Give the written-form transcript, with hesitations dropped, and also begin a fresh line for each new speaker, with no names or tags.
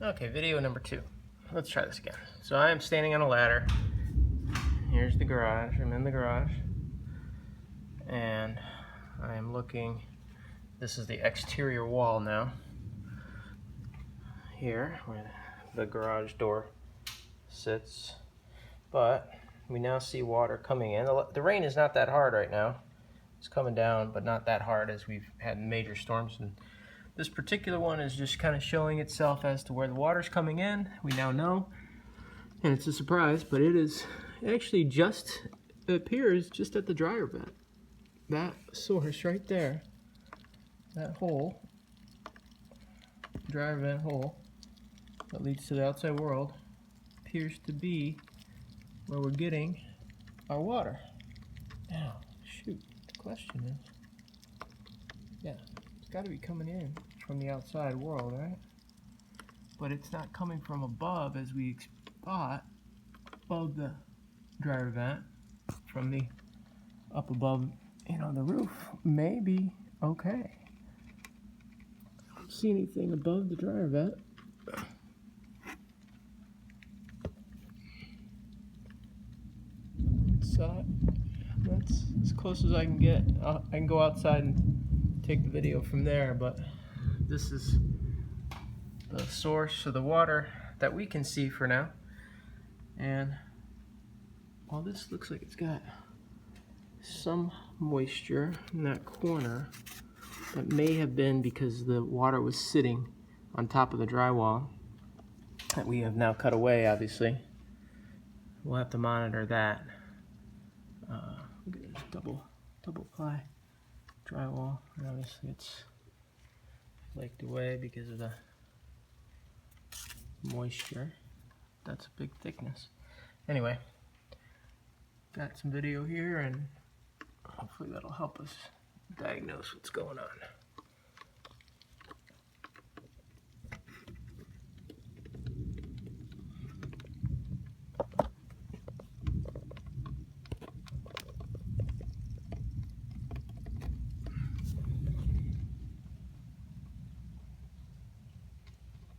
Okay, video number 2. Let's try this again. So I am standing on a ladder. Here's the garage. I'm in the garage. And I am looking. This is the exterior wall now. Here, where the garage door sits. But we now see water coming in. The rain is not that hard right now. It's coming down, but not that hard as we've had major storms. And this particular one is just kind of showing itself as to where the water's coming in. We now know, and it's a surprise, but it is actually just, it appears just at the dryer vent. That source right there, that hole, dryer vent hole that leads to the outside world, appears to be where we're getting our water. Now, shoot, the question is, yeah, it's got to be coming in from the outside world, right? But it's not coming from above as we thought, above the dryer vent, from the up above, you know, the roof may be okay. I don't see anything above the dryer vent. That's as close as I can get. I can go outside and take the video from there, but this is the source of the water that we can see for now. And while this looks like it's got some moisture in that corner, that may have been because the water was sitting on top of the drywall that we have now cut away, obviously. We'll have to monitor that. Look at this double ply drywall, and obviously it's flaked away because of the moisture. That's a big thickness. Anyway, got some video here, and hopefully that'll help us diagnose what's going on.